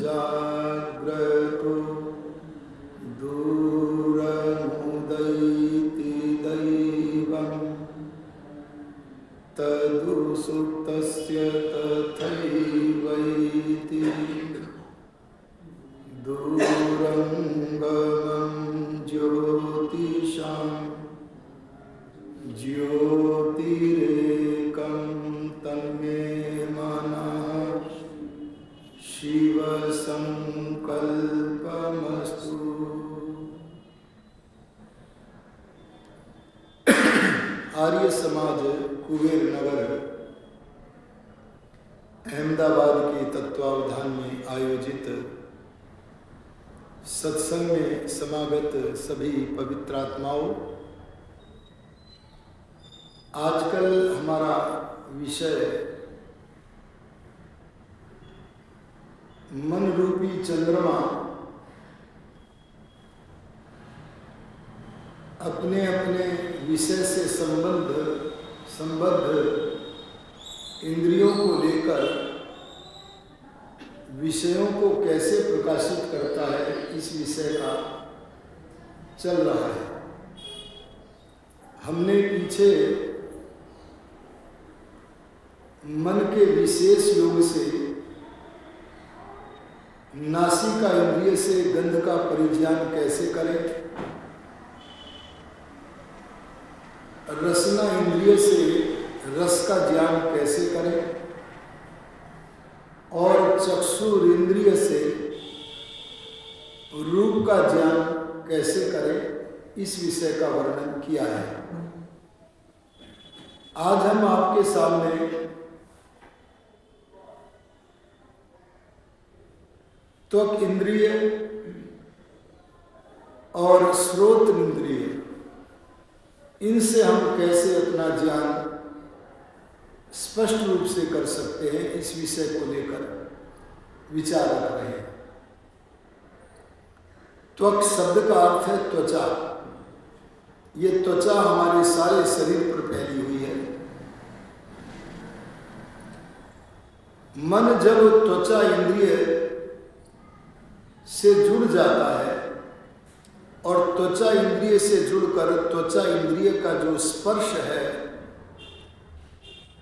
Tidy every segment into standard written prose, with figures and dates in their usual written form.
यज्जाग्रतो दूरमुदैति दैवं तदुसुप्तस्य तथैवैति दूरं गमं ज्योतिषां ज्योतिरेकं तन्मे मनः शिव संकल्पमस्तु। आर्य समाज कुबेर नगर अहमदाबाद के तत्वावधान में आयोजित सत्संग में समागत सभी पवित्र आत्माओं, आजकल हमारा विषय मन रूपी चंद्रमा अपने अपने विषय से संबद्ध इंद्रियों को लेकर विषयों को कैसे प्रकाशित करता है, इस विषय का चल रहा है। हमने पीछे मन के विशेष योग से नासिका इंद्रिय से गंध का परिज्ञान कैसे करें, रसना इंद्रिय से रस का ज्ञान कैसे करें और चक्षुर इंद्रिय से रूप का ज्ञान कैसे करें, इस विषय का वर्णन किया है। आज हम आपके सामने त्वक इंद्रिय और श्रोत इंद्रिय, इनसे हम कैसे अपना ज्ञान स्पष्ट रूप से कर सकते हैं, इस विषय को लेकर विचार रख रहे हैं। त्वक शब्द का अर्थ है त्वचा। ये त्वचा हमारे सारे शरीर पर फैली हुई है। मन जब त्वचा इंद्रिय से जुड़ जाता है और त्वचा इंद्रिय से जुड़कर त्वचा इंद्रिय का जो स्पर्श है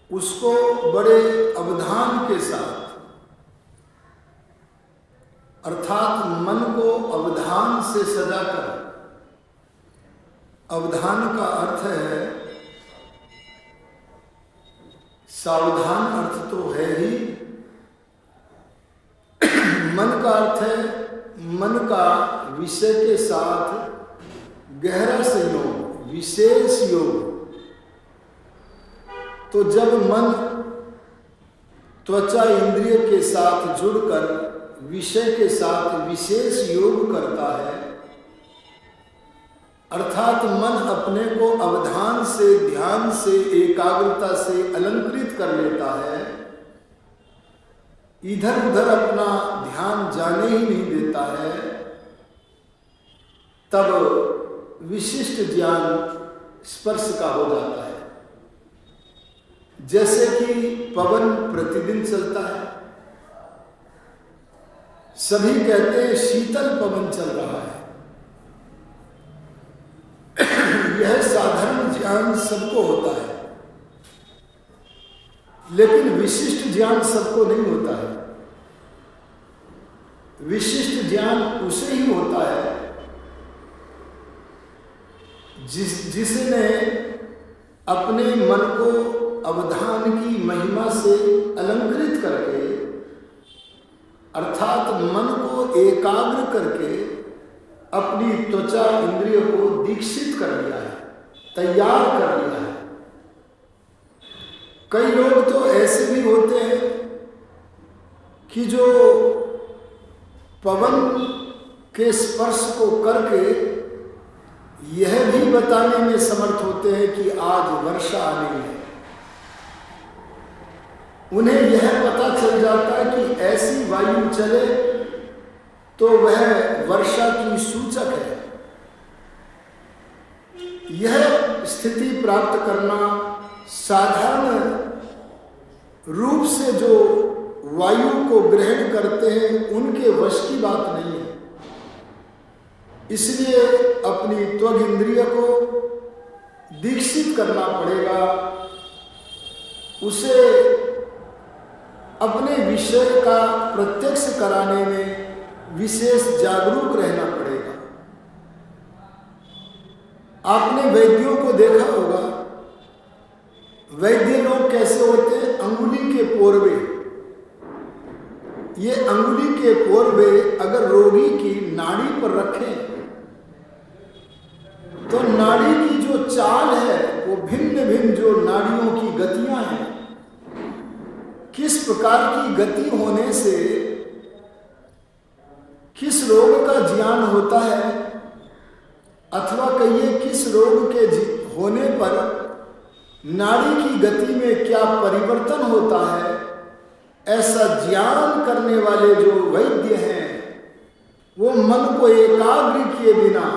उसको बड़े अवधान के साथ, अर्थात मन को अवधान से सजाकर, अवधान का अर्थ है सावधान, अर्थ तो है ही। मन का अर्थ है मन का विषय के साथ गहरा संयोग, विशेष योग। तो जब मन त्वचा इंद्रिय के साथ जुड़कर विषय के साथ विशेष योग करता है, अर्थात मन अपने को अवधान से, ध्यान से, एकाग्रता से अलंकृत कर लेता है, इधर उधर अपना ध्यान जाने ही नहीं देता है, तब विशिष्ट ज्ञान स्पर्श का हो जाता है। जैसे कि पवन प्रतिदिन चलता है, सभी कहते हैं शीतल पवन चल रहा है। यह साधारण ज्ञान सबको होता है, लेकिन विशिष्ट ज्ञान सबको नहीं होता है। विशिष्ट ज्ञान उसे ही होता है जिसने अपने मन को अवधान की महिमा से अलंकृत करके, अर्थात मन को एकाग्र करके अपनी त्वचा इंद्रिय को दीक्षित कर लिया है, तैयार कर लिया है। कई लोग तो ऐसे भी होते हैं कि जो पवन के स्पर्श को करके यह भी बताने में समर्थ होते हैं कि आज वर्षा आनी है। उन्हें यह पता चल जाता है कि ऐसी वायु चले तो वह वर्षा की सूचक है। यह स्थिति प्राप्त करना साधारण रूप से जो वायु को ग्रहण करते हैं उनके वश की बात नहीं है। इसलिए अपनी त्वग इंद्रिय को दीक्षित करना पड़ेगा, उसे अपने विषय का प्रत्यक्ष कराने में विशेष जागरूक रहना पड़ेगा। आपने वैद्यों को देखा होगा, वैद्य लोग कैसे होते हैं? अंगुली के पोरवे। ये अंगुली के पोरवे अगर रोगी की नाड़ी पर रखें तो नाड़ी की जो चाल है वो भिन्न भिन्न जो नाड़ियों की गतियां हैं, किस प्रकार की गति होने से किस रोग का ज्ञान होता है, अथवा कहिए किस रोग के होने पर नाड़ी की गति में क्या परिवर्तन होता है, ऐसा ज्ञान करने वाले जो वैद्य हैं वो मन को एकाग्र किए बिना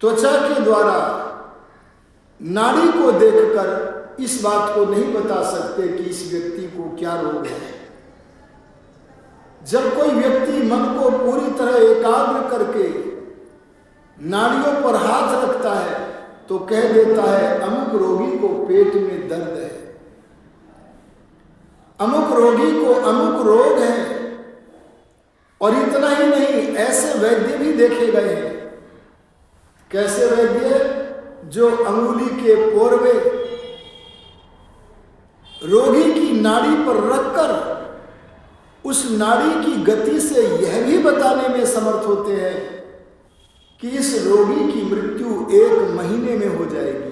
त्वचा के द्वारा नाड़ी को देखकर इस बात को नहीं बता सकते कि इस व्यक्ति को क्या रोग है। जब कोई व्यक्ति मन को पूरी तरह एकाग्र करके नाड़ियों पर हाथ रखता है तो कह देता है अमुक रोगी को पेट में दर्द है, अमुक रोगी को अमुक रोग है। और इतना ही नहीं, ऐसे वैद्य भी देखे गए हैं। कैसे वैद्य? जो अंगुली के पोरवे रोगी की नाड़ी पर रखकर उस नाड़ी की गति से यह भी बताने में समर्थ होते हैं कि इस रोगी की मृत्यु 1 महीने में हो जाएगी।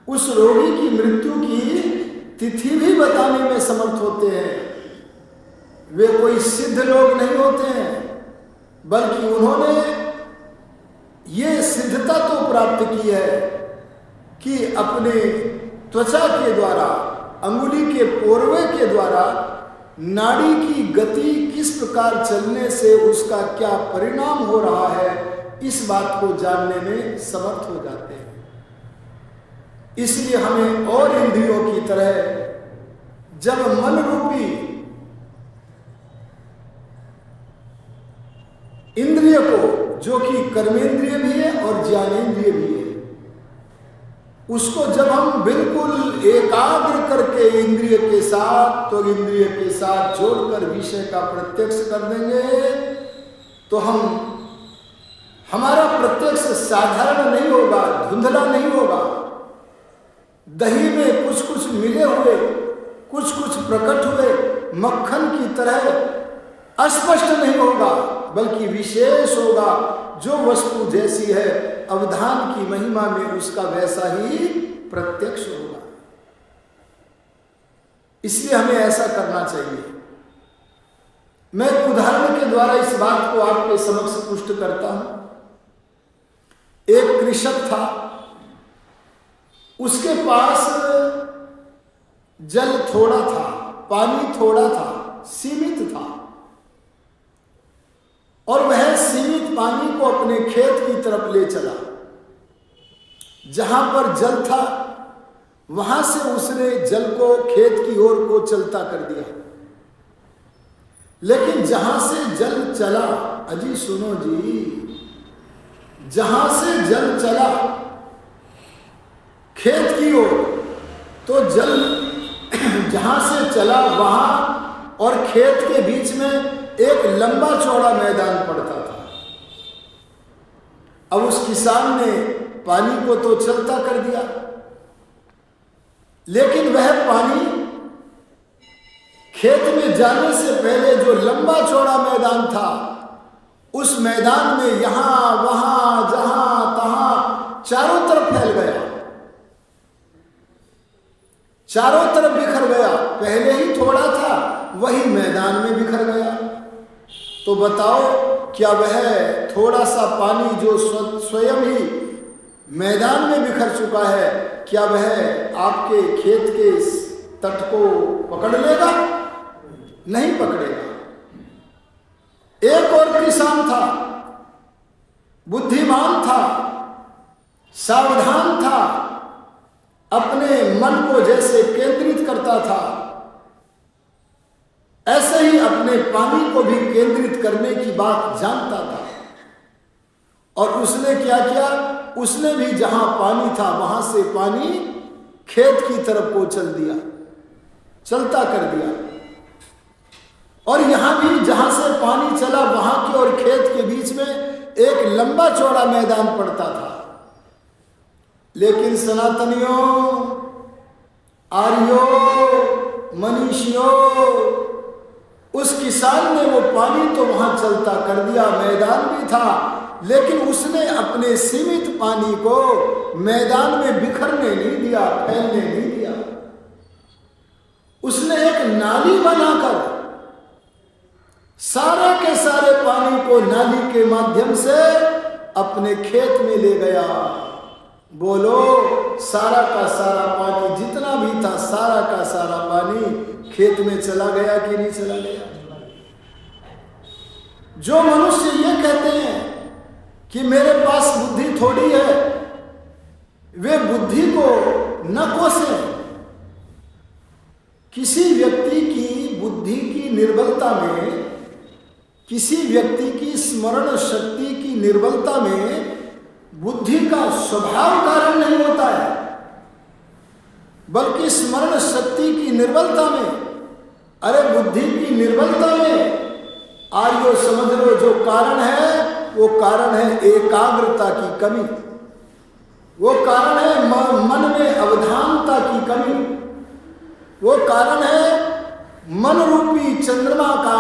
उस रोगी की मृत्यु की तिथि भी बताने में समर्थ होते हैं। वे कोई सिद्ध लोग नहीं होते हैं, बल्कि उन्होंने ये सिद्धता तो प्राप्त की है कि अपने त्वचा के द्वारा, अंगुली के पोरवे के द्वारा नाड़ी की गति किस प्रकार चलने से उसका क्या परिणाम हो रहा है, इस बात को जानने में समर्थ हो जाते हैं। इसलिए हमें और इंद्रियों की तरह जब मन रूपी इंद्रिय को, जो कि कर्मेंद्रिय भी है और ज्ञानेंद्रिय भी है, उसको जब हम बिल्कुल एकाग्र करके इंद्रिय के साथ, तो इंद्रिय के साथ जोड़कर विषय का प्रत्यक्ष कर देंगे तो हमारा प्रत्यक्ष साधारण नहीं होगा, धुंधला नहीं होगा। दही में कुछ कुछ मिले हुए, कुछ कुछ प्रकट हुए मक्खन की तरह अस्पष्ट नहीं होगा, बल्कि विशेष होगा। जो वस्तु जैसी है अवधान की महिमा में उसका वैसा ही प्रत्यक्ष होगा। इसलिए हमें ऐसा करना चाहिए। मैं उदाहरण के द्वारा इस बात को आपके समक्ष पुष्ट करता हूं। एक कृषक था, उसके पास जल थोड़ा था, पानी थोड़ा था, सीमित था, और वह सीमित पानी को अपने खेत की तरफ ले चला। जहां पर जल था वहां से उसने जल को खेत की ओर को चलता कर दिया। लेकिन जहां से जल चला, अजी सुनो जी, जहां से जल चला खेत की ओर, तो जल जहां से चला वहां और खेत के बीच में एक लंबा चौड़ा मैदान पड़ता था। अब उस किसान ने पानी को तो चलता कर दिया, लेकिन वह पानी खेत में जाने से पहले जो लंबा चौड़ा मैदान था, उस मैदान में यहां वहां जहां तहां चारों तरफ फैल गया, चारों तरफ बिखर गया। पहले ही थोड़ा था, वही मैदान में बिखर गया। तो बताओ, क्या वह थोड़ा सा पानी जो स्वयं ही मैदान में बिखर चुका है, क्या वह आपके खेत के तट को पकड़ लेगा? नहीं पकड़ेगा। एक और किसान था, बुद्धिमान था, सावधान था, अपने मन को जैसे केंद्रित करता था, ऐसे ही अपने पानी को भी केंद्रित करने की बात जानता था। और उसने क्या किया, उसने भी जहां पानी था वहां से पानी खेत की तरफ को चलता कर दिया। और यहां भी जहां से पानी चला वहां के और खेत के बीच में एक लंबा चौड़ा मैदान पड़ता था। लेकिन सनातनियों, आर्यों, मनीषियों, उस किसान ने वो पानी तो वहां चलता कर दिया, मैदान भी था, लेकिन उसने अपने सीमित पानी को मैदान में बिखरने नहीं दिया, फैलने नहीं दिया। उसने एक नाली बनाकर सारे के सारे पानी को नाली के माध्यम से अपने खेत में ले गया। बोलो, सारा का सारा पानी जितना भी था, सारा का सारा पानी खेत में चला गया कि नहीं चला गया? जो मनुष्य ये कहते हैं कि मेरे पास बुद्धि थोड़ी है, वे बुद्धि को न कोसें। किसी व्यक्ति की बुद्धि की निर्बलता में, किसी व्यक्ति की स्मरण शक्ति की निर्बलता में बुद्धि का स्वभाव कारण नहीं होता है, बल्कि स्मरण शक्ति की निर्बलता में, अरे बुद्धि की निर्बलता में आर्यो समझ लो जो कारण है, वो कारण है एकाग्रता की कमी, वो कारण है मन में अवधानता की कमी, वो कारण है मन रूपी चंद्रमा का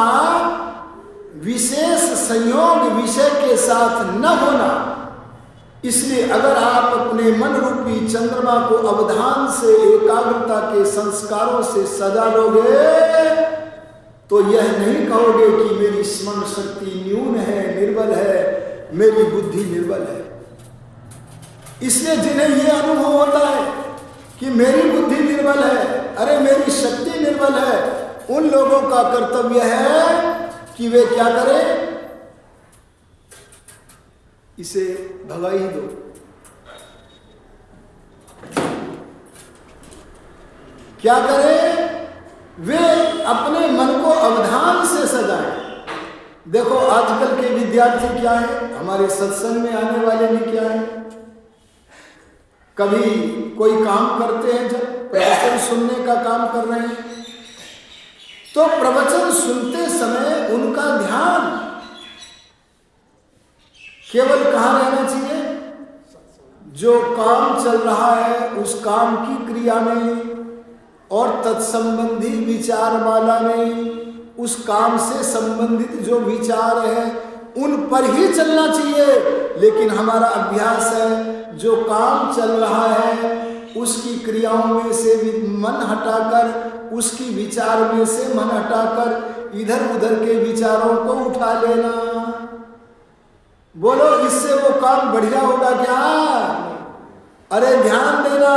विशेष संयोग विषय के साथ न होना। इसलिए अगर आप अपने मन रूपी चंद्रमा को अवधान से, एकाग्रता के संस्कारों से सजा लोगे तो यह नहीं कहोगे कि मेरी स्मरण शक्ति न्यून है, निर्बल है, मेरी बुद्धि निर्बल है। इसलिए जिन्हें यह अनुभव होता है कि मेरी बुद्धि निर्बल है, अरे मेरी शक्ति निर्बल है, उन लोगों का कर्तव्य है कि वे क्या करें, इसे भगा ही दो। क्या करें? वे अपने मन को अवधान से सजाएं। देखो आजकल के विद्यार्थी क्या है, हमारे सत्संग में आने वाले भी क्या है, कभी कोई काम करते हैं, जब प्रवचन सुनने का काम कर रहे हैं तो प्रवचन सुनते समय उनका ध्यान केवल कहाँ रहना चाहिए? जो काम चल रहा है उस काम की क्रिया में और तत्संबंधी विचारमाला में, उस काम से संबंधित जो विचार है उन पर ही चलना चाहिए। लेकिन हमारा अभ्यास है जो काम चल रहा है उसकी क्रियाओं में से मन हटाकर, उसकी विचार में से मन हटाकर इधर उधर के विचारों को उठा लेना। बोलो इससे वो काम बढ़िया होगा क्या? अरे ध्यान देना,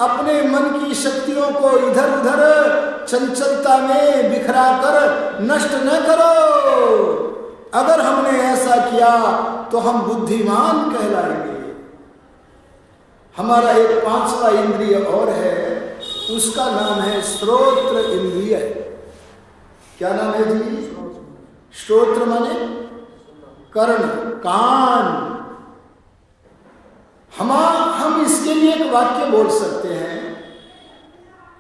अपने मन की शक्तियों को इधर उधर चंचलता में बिखरा कर नष्ट न करो। अगर हमने ऐसा किया तो हम बुद्धिमान कहलाएंगे। हमारा एक पांचवा इंद्रिय और है, उसका नाम है श्रोत्र इंद्रिय। क्या नाम है जी? श्रोत्र माने कर्ण, कान। हम इसके लिए एक वाक्य बोल सकते हैं,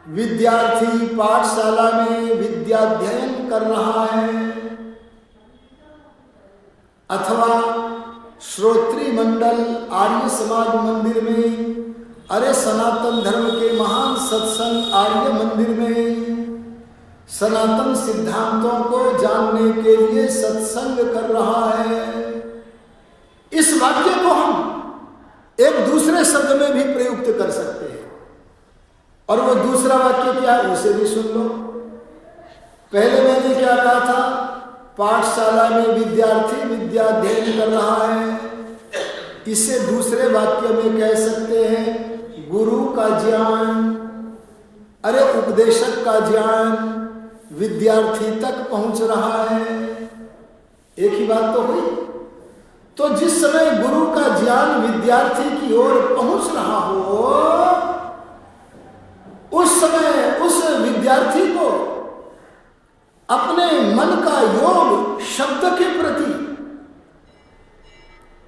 विद्यार्थी पाठशाला में विद्याध्ययन कर रहा है अथवा श्रोत्री मंडल आर्य समाज मंदिर में, अरे सनातन धर्म के महान सत्संग आर्य मंदिर में सनातन सिद्धांतों को जानने के लिए सत्संग कर रहा है। इस वाक्य को हम एक दूसरे शब्द में भी प्रयुक्त कर सकते हैं, और वो दूसरा वाक्य क्या है उसे भी सुन लो। पहले मैंने क्या कहा था? पाठशाला में विद्यार्थी विद्याध्ययन कर रहा है। इसे दूसरे वाक्य में कह सकते हैं गुरु का ज्ञान, अरे उपदेशक का ज्ञान विद्यार्थी तक पहुंच रहा है। एक ही बात तो हुई। तो जिस समय गुरु का ज्ञान विद्यार्थी की ओर पहुंच रहा हो विद्यार्थी को अपने मन का योग शब्द के प्रति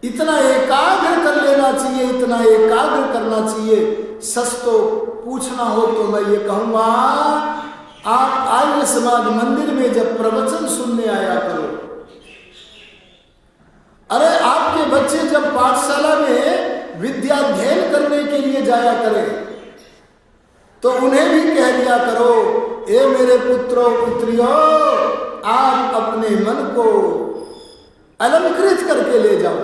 इतना एकाग्र कर लेना चाहिए, इतना एकाग्र करना चाहिए। सच तो पूछना हो तो मैं ये कहूंगा, आप आर्य समाज मंदिर में जब प्रवचन सुनने आया करो, अरे आपके बच्चे जब पाठशाला में विद्याध्ययन करने के लिए जाया करें तो उन्हें भी कह दिया करो, ए मेरे पुत्रों पुत्रियों, आप अपने मन को अलंकृत करके ले जाओ,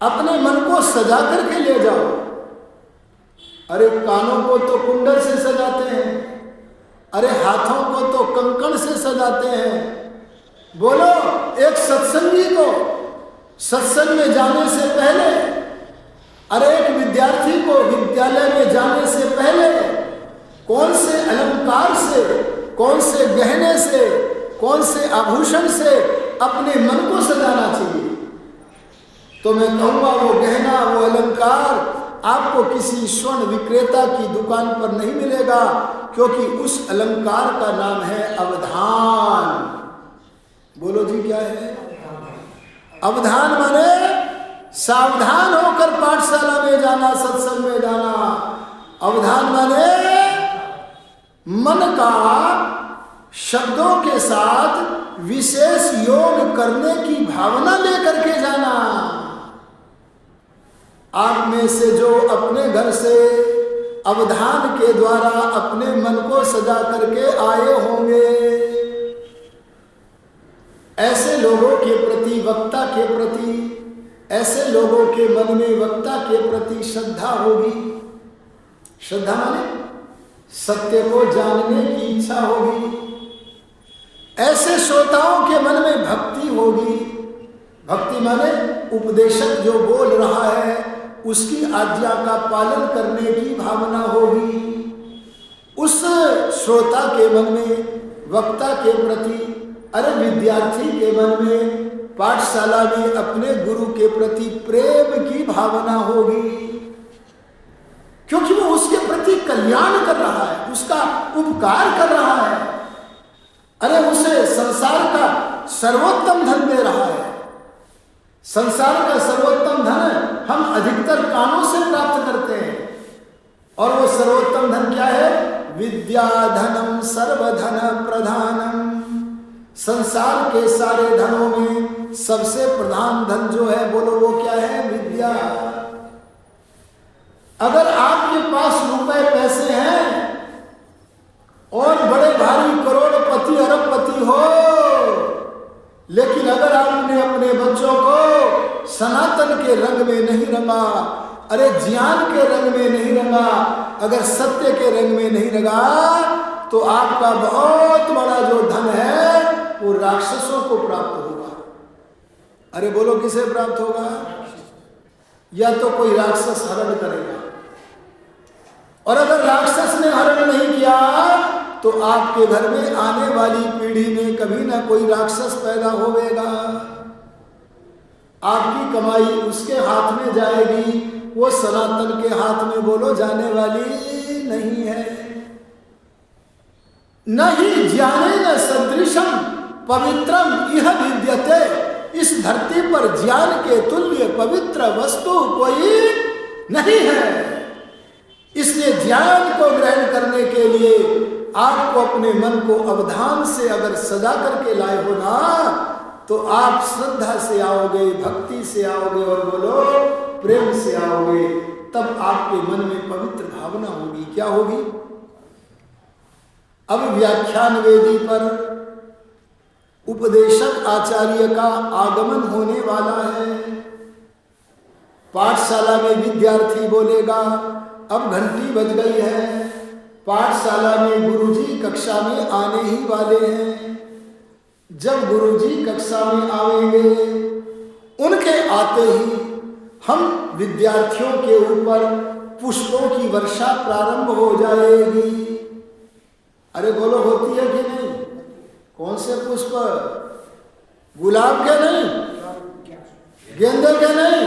अपने मन को सजा करके ले जाओ। अरे कानों को तो कुंडल से सजाते हैं, अरे हाथों को तो कंकण से सजाते हैं। बोलो, एक सत्संगी को सत्संग में जाने से पहले, अरे एक विद्यार्थी को विद्यालय में जाने से पहले कौन से अलंकार से, कौन से गहने से, कौन से आभूषण से अपने मन को सजाना चाहिए? तो मैं कहूँगा वो गहना, वो अलंकार आपको किसी स्वर्ण विक्रेता की दुकान पर नहीं मिलेगा, क्योंकि उस अलंकार का नाम है अवधान। बोलो जी, क्या है अवधान? माने सावधान होकर पाठशाला में जाना, सत्संग में जाना। अवधान माने मन का शब्दों के साथ विशेष योग करने की भावना लेकर के जाना। आप में से जो अपने घर से अवधान के द्वारा अपने मन को सजा करके आए होंगे, ऐसे लोगों के प्रति, वक्ता के प्रति, ऐसे लोगों के मन में वक्ता के प्रति श्रद्धा होगी। श्रद्धा माने सत्य को जानने की इच्छा होगी। ऐसे श्रोताओं के मन में भक्ति होगी। भक्ति माने उपदेशक जो बोल रहा है उसकी आज्ञा का पालन करने की भावना होगी। उस श्रोता के मन में, वक्ता के प्रति, अरे विद्यार्थी के मन में, पाठशाला में अपने गुरु के प्रति प्रेम की भावना होगी, क्योंकि वो उसके प्रति कल्याण कर रहा है, उसका उपकार कर रहा है। अरे उसे संसार का सर्वोत्तम धन दे रहा है। संसार का सर्वोत्तम धन हम अधिकतर कानों से प्राप्त करते हैं, और वो सर्वोत्तम धन क्या है? विद्या धनम सर्वधन प्रधानम। संसार के सारे धनों में सबसे प्रधान धन जो है, बोलो वो क्या है? विद्या। अगर आपके पास रुपए पैसे हैं और बड़े भारी करोड़पति अरबपति हो, लेकिन अगर आपने अपने बच्चों को सनातन के रंग में नहीं रंगा, अरे ज्ञान के रंग में नहीं रंगा, अगर सत्य के रंग में नहीं रंगा, तो आपका बहुत बड़ा जो धन है वो राक्षसों को प्राप्त होगा। अरे बोलो, किसे प्राप्त होगा? या तो कोई राक्षस हरण करेगा, और अगर राक्षस ने हरण नहीं किया तो आपके घर में आने वाली पीढ़ी में कभी ना कोई राक्षस पैदा होगा। आपकी कमाई उसके हाथ में जाएगी, वो सनातन के हाथ में, बोलो, जाने वाली नहीं है। नहीं ज्ञाने न सदृशम पवित्रम इह विद्यते। इस धरती पर ज्ञान के तुल्य पवित्र वस्तु कोई नहीं है। इसलिए ज्ञान को ग्रहण करने के लिए आपको अपने मन को अवधान से अगर सजा करके लाए हो ना, तो आप श्रद्धा से आओगे, भक्ति से आओगे, और बोलो प्रेम से आओगे। तब आपके मन में पवित्र भावना होगी। क्या होगी? अब व्याख्यान वेदी पर उपदेशक आचार्य का आगमन होने वाला है। पाठशाला में विद्यार्थी बोलेगा, अब घंटी बज गई है, पाठशाला में गुरुजी कक्षा में आने ही वाले हैं। जब गुरुजी कक्षा में आवेंगे, उनके आते ही हम विद्यार्थियों के ऊपर पुष्पों की वर्षा प्रारंभ हो जाएगी। अरे बोलो, होती है कि नहीं? कौन से पुष्प? गुलाब के नहीं, गेंदे के नहीं,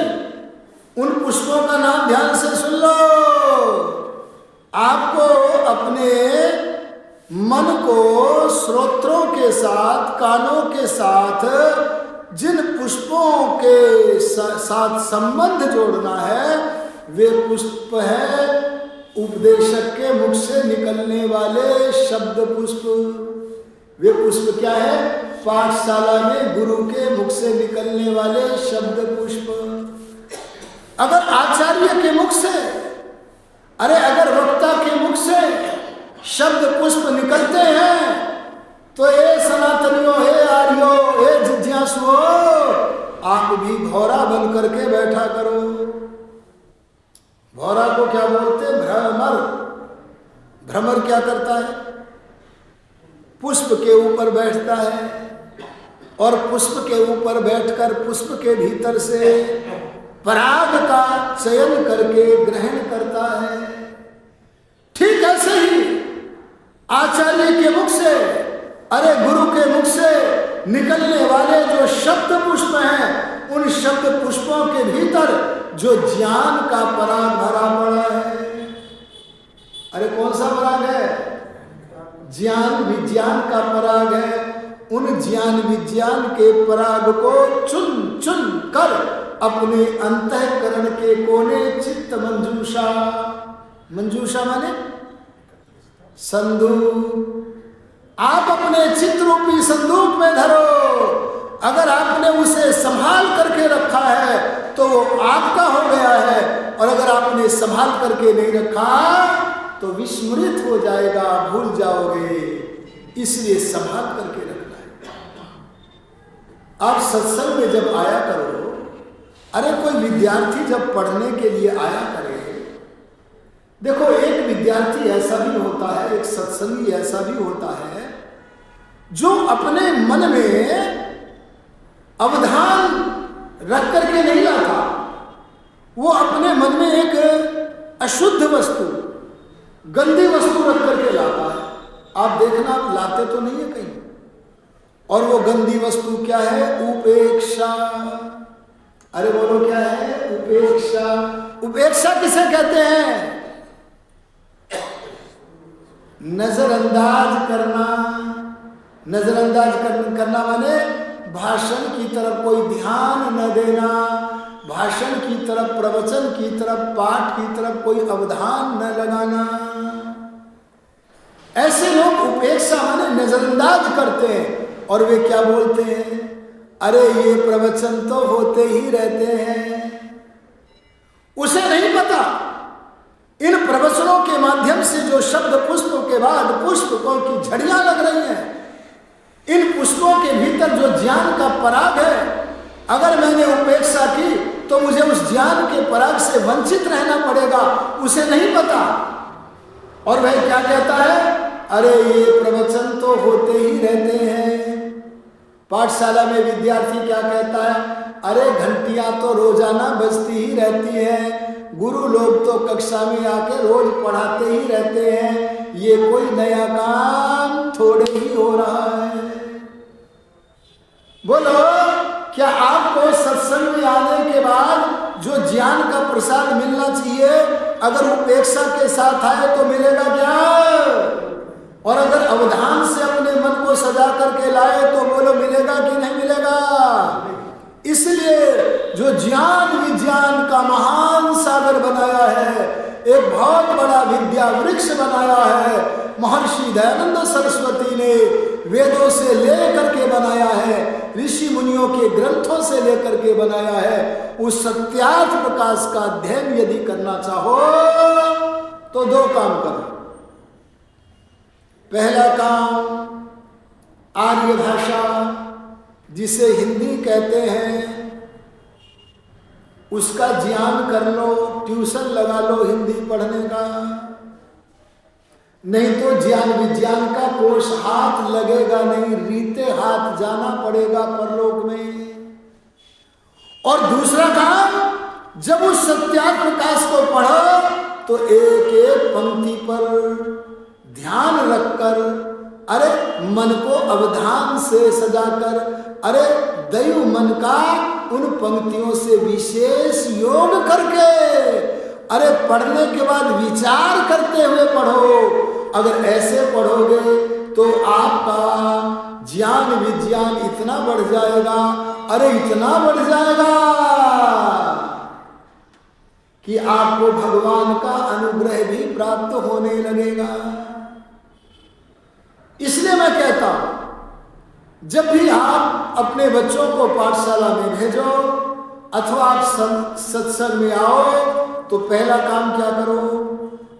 उन पुष्पों का नाम ध्यान से सुन लो। आपको अपने मन को श्रोत्रों के साथ, कानों के साथ जिन पुष्पों के साथ संबंध जोड़ना है, वे पुष्प है उपदेशक के मुख से निकलने वाले शब्द पुष्प। वे पुष्प क्या है? पाठशाला में गुरु के मुख से निकलने वाले शब्द पुष्प। अगर आचार्य के मुख से, अगर वक्ता के मुख से शब्द पुष्प निकलते हैं, तो ये सनातनियों, हे आर्यो, हे जिज्ञासुओ, आप भी भौरा बन करके बैठा करो। भौरा को क्या बोलते? भ्रमर। भ्रमर क्या करता है? पुष्प के ऊपर बैठता है और पुष्प के ऊपर बैठकर पुष्प के भीतर से पराग का चयन करके ग्रहण करता है। ठीक ऐसे ही आचार्य के मुख से, गुरु के मुख से निकलने वाले जो शब्द पुष्प हैं, उन शब्द पुष्पों के भीतर जो ज्ञान का पराग भरा पड़ा है। कौन सा पराग है? ज्ञान विज्ञान का पराग है। उन ज्ञान विज्ञान के पराग को चुन चुन कर अपने अंतःकरण के कोने चित्त मंजूषा, मंजूषा माने संदूक, आप अपने चित्त रूपी संदूक में धरो। अगर आपने उसे संभाल करके रखा है तो वो आपका हो गया है, और अगर आपने संभाल करके नहीं रखा तो विस्मृत हो जाएगा, भूल जाओगे। इसलिए संभाल करके रखना है। आप सत्संग में जब आया करो, कोई विद्यार्थी जब पढ़ने के लिए आया करे, देखो एक विद्यार्थी ऐसा भी होता है, एक सत्संगी ऐसा भी होता है जो अपने मन में अवधान रख करके नहीं लाता। वो अपने मन में एक अशुद्ध वस्तु, गंदी वस्तु रख करके लाता है। आप देखना, लाते तो नहीं है कहीं। और वो गंदी वस्तु क्या है? उपेक्षा। बोलो क्या है? उपेक्षा। उपेक्षा किसे कहते हैं? नजरअंदाज करना। नजरअंदाज करना माने भाषण की तरफ कोई ध्यान न देना, भाषण की तरफ, प्रवचन की तरफ, पाठ की तरफ कोई अवधान न लगाना। ऐसे लोग उपेक्षा माने नजरअंदाज करते हैं। और वे क्या बोलते हैं? ये प्रवचन तो होते ही रहते हैं। उसे नहीं पता इन प्रवचनों के माध्यम से जो शब्द पुष्पों के बाद पुष्पों की झड़ियां लग रही हैं, इन पुष्पों के भीतर जो ज्ञान का पराग है, अगर मैंने उपेक्षा की तो मुझे उस ज्ञान के पराग से वंचित रहना पड़ेगा। उसे नहीं पता। और वह क्या कहता है? ये प्रवचन तो होते ही रहते हैं। पाठशाला में विद्यार्थी क्या कहता है? घंटियां तो रोजाना बजती ही रहती हैं, गुरु लोग तो कक्षा में आके रोज पढ़ाते ही रहते हैं, ये कोई नया काम थोड़े ही हो रहा है। बोलो, क्या आपको सत्संग में आने के बाद जो ज्ञान का प्रसाद मिलना चाहिए, अगर उपेक्षा के साथ आए तो मिलेगा क्या? और अगर अवधान से अपने मन को सजा करके लाए तो बोलो मिलेगा कि नहीं मिलेगा? इसलिए जो ज्ञान विज्ञान का महान सागर बनाया है, एक बहुत बड़ा विद्या वृक्ष बनाया है, महर्षि दयानंद सरस्वती ने वेदों से लेकर के बनाया है, ऋषि मुनियों के ग्रंथों से लेकर के बनाया है। उस सत्यार्थ प्रकाश का अध्ययन यदि करना चाहो तो दो काम करो। पहला काम, आर्य भाषा जिसे हिंदी कहते हैं, उसका ज्ञान कर लो, ट्यूशन लगा लो हिंदी पढ़ने का। नहीं तो ज्ञान विज्ञान का कोर्स हाथ लगेगा नहीं, रीते हाथ जाना पड़ेगा परलोक में। और दूसरा काम, जब उस सत्यार्थ प्रकाश को पढ़ो तो एक एक पंक्ति पर ध्यान रखकर, मन को अवधान से सजाकर, दैव मन का उन पंक्तियों से विशेष योग करके, पढ़ने के बाद विचार करते हुए पढ़ो। अगर ऐसे पढ़ोगे तो आपका ज्ञान विज्ञान इतना बढ़ जाएगा, अरे इतना बढ़ जाएगा कि आपको भगवान का अनुग्रह भी प्राप्त होने लगेगा। इसलिए मैं कहता हूं, जब भी आप अपने बच्चों को पाठशाला में भेजो अथवा आप सत्संग में आओ तो पहला काम क्या करो,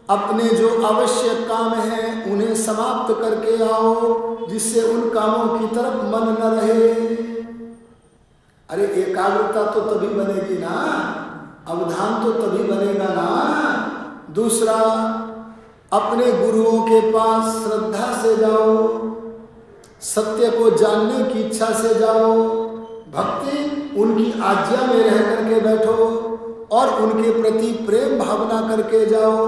अपने जो आवश्यक काम हैं उन्हें समाप्त करके आओ, जिससे उन कामों की तरफ मन न रहे। अरे एकाग्रता तो तभी बनेगी ना, अवधान तो तभी बनेगा ना। दूसरा, अपने गुरुओं के पास श्रद्धा से जाओ, सत्य को जानने की इच्छा से जाओ, भक्ति उनकी आज्ञा में रह करके बैठो और उनके प्रति प्रेम भावना करके जाओ।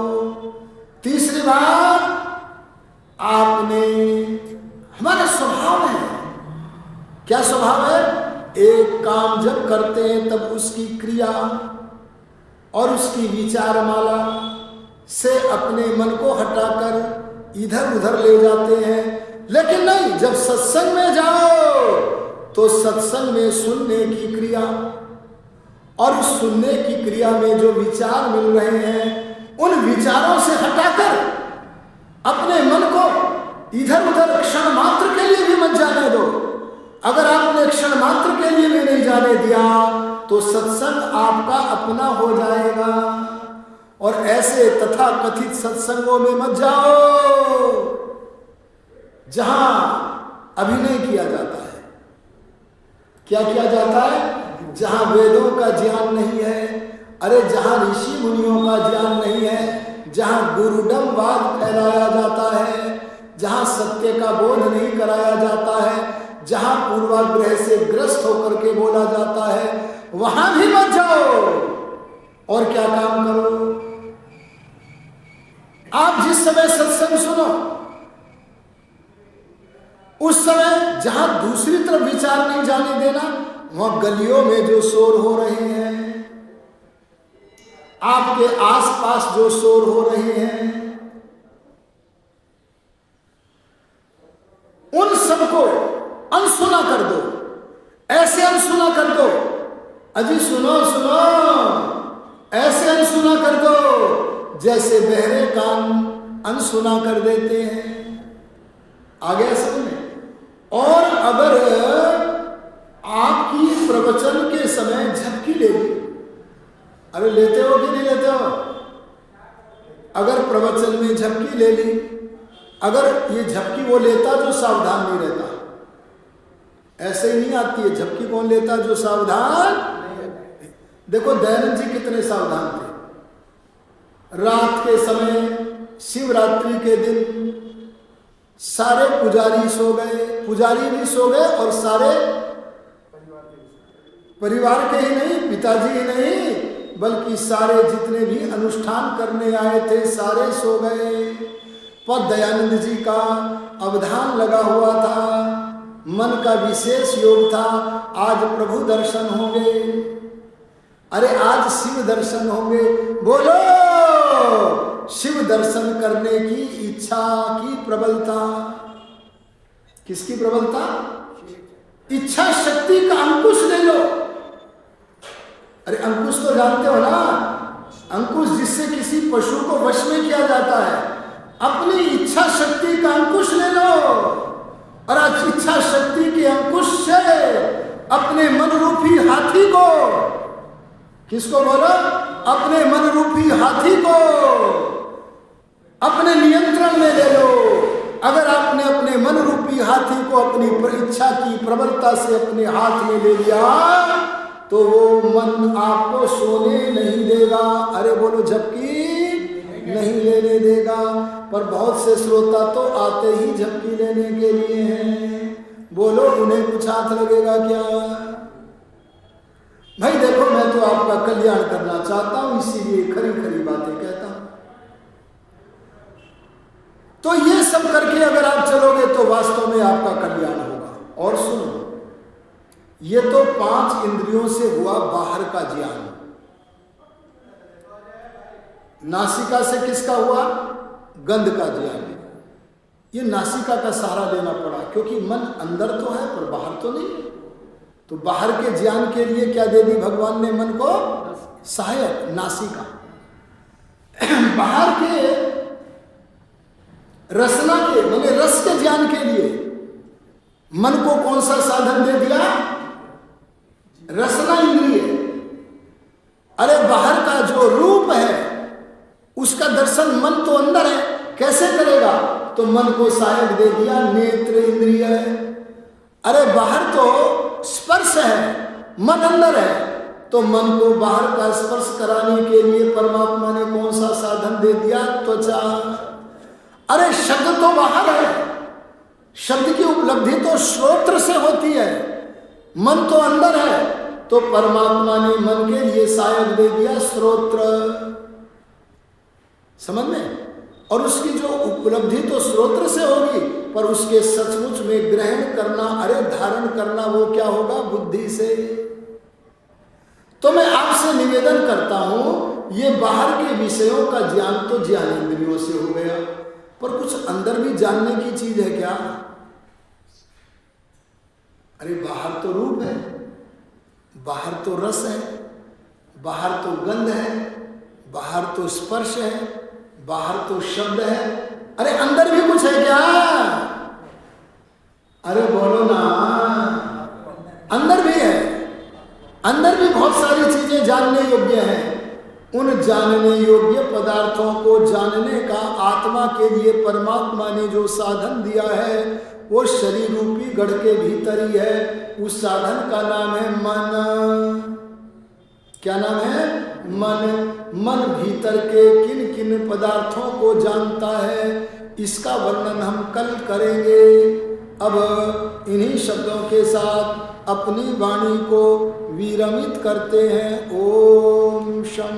तीसरी बात, आपने, हमारा स्वभाव है, क्या स्वभाव है, एक काम जब करते हैं तब उसकी क्रिया और उसकी विचारमाला से अपने मन को हटाकर इधर उधर ले जाते हैं। लेकिन नहीं, जब सत्संग में जाओ तो सत्संग में सुनने की क्रिया और उस सुनने की क्रिया में जो विचार मिल रहे हैं उन विचारों से हटाकर अपने मन को इधर उधर क्षण मात्र के लिए भी मत जाने दो। अगर आपने क्षण मात्र के लिए भी नहीं जाने दिया तो सत्संग आपका अपना हो जाएगा। और ऐसे तथा कथित सत्संगों में मत जाओ जहां अभिनय किया जाता है। क्या किया जाता है? जहां वेदों का ज्ञान नहीं है, अरे जहां ऋषि मुनियों का ज्ञान नहीं है, जहां गुरुडमवाद फैलाया जाता है, जहां सत्य का बोध नहीं कराया जाता है, जहां पूर्वाग्रह से ग्रस्त होकर के बोला जाता है, वहां भी मत जाओ। और क्या काम करो, आप जिस समय सत्संग सुनो उस समय जहां दूसरी तरफ विचार नहीं जाने देना, वहां गलियों में जो शोर हो रहे हैं, आपके आसपास जो शोर हो रहे हैं, उन सबको अनसुना कर दो। ऐसे अनसुना कर दो, अजी सुनो सुनो, ऐसे अनसुना कर दो जैसे बहरे कान अनसुना कर देते हैं। आ गया समझ में? और अगर आपकी प्रवचन के समय झपकी ले ली, अरे लेते हो कि नहीं लेते हो? अगर प्रवचन में झपकी ले ली, अगर ये झपकी वो लेता जो सावधान नहीं रहता, ऐसे ही नहीं आती है झपकी। कौन लेता? जो सावधान। देखो दयानंद जी कितने सावधान थे। रात के समय शिवरात्रि के दिन सारे पुजारी सो गए, पुजारी भी सो गए और सारे परिवार के ही नहीं, पिताजी ही नहीं, बल्कि सारे जितने भी अनुष्ठान करने आए थे सारे सो गए। पर दयानंद जी का अवधान लगा हुआ था, मन का विशेष योग था, आज प्रभु दर्शन होंगे, अरे आज शिव दर्शन होंगे। बोलो, शिव दर्शन करने की इच्छा की प्रबलता। किसकी प्रबलता? इच्छा शक्ति का अंकुश ले लो। अरे अंकुश तो जानते हो ना, अंकुश जिससे किसी पशु को वश में किया जाता है। अपनी इच्छा शक्ति का अंकुश ले लो और आज इच्छा शक्ति के अंकुश से अपने मन रूपी हाथी को, किसको बोलो? अपने मन रूपी हाथी को अपने नियंत्रण में ले लो। अगर आपने अपने मन रूपी हाथी को अपनी इच्छा की प्रबलता से अपने हाथ में ले लिया तो वो मन आपको सोने नहीं देगा। अरे बोलो, झपकी नहीं लेने देगा। पर बहुत से श्रोता तो आते ही झपकी लेने के लिए हैं। बोलो, उन्हें कुछ हाथ लगेगा क्या? भाई देखो, मैं तो आपका कल्याण करना चाहता हूं, इसीलिए खरी खरी बातें कहता हूं। तो ये सब करके अगर आप चलोगे तो वास्तव में आपका कल्याण होगा। और सुनो, ये तो 5 इंद्रियों से हुआ बाहर का ज्ञान। नासिका से किसका हुआ? गंध का ज्ञान। ये नासिका का सहारा लेना पड़ा, क्योंकि मन अंदर तो है पर बाहर तो नहीं है। तो बाहर के ज्ञान के लिए क्या दे दी भगवान ने मन को? सहायक नासिका। बाहर के रसना के माने रस के ज्ञान के लिए मन को कौन सा साधन दे दिया? रसना इंद्रिय। अरे बाहर का जो रूप है उसका दर्शन मन तो अंदर है, कैसे करेगा? तो मन को सहायक दे दिया नेत्र इंद्रिय। अरे बाहर तो स्पर्श है, मन अंदर है, तो मन को बाहर का स्पर्श कराने के लिए परमात्मा ने कौन सा साधन दे दिया? त्वचा। अरे शब्द तो बाहर है, शब्द की उपलब्धि तो श्रोत्र से होती है, मन तो अंदर है, तो परमात्मा ने मन के लिए सहायक दे दिया श्रोत्र। समझ में? और उसकी जो उपलब्धि तो श्रोत्र से होगी, पर उसके सचमुच में ग्रहण करना, अरे धारण करना, वो क्या होगा? बुद्धि से। तो मैं आपसे निवेदन करता हूं, ये बाहर के विषयों का ज्ञान तो ज्ञानेंद्रियों से हो गया, पर कुछ अंदर भी जानने की चीज है क्या? अरे बाहर तो रूप है, बाहर तो रस है, बाहर तो गंध है, बाहर तो स्पर्श है, बाहर तो शब्द है, अरे अंदर भी कुछ है क्या? अरे बोलो ना, अंदर भी है, अंदर भी बहुत सारी चीजें जानने योग्य हैं। उन जानने योग्य पदार्थों को जानने का आत्मा के लिए परमात्मा ने जो साधन दिया है वो शरीर रूपी गढ़ के भीतर ही है। उस साधन का नाम है मन। क्या नाम है? मन। मन भीतर के किन किन पदार्थों को जानता है, इसका वर्णन हम कल करेंगे। अब इन्हीं शब्दों के साथ अपनी वाणी को विरमित करते हैं। ओम शं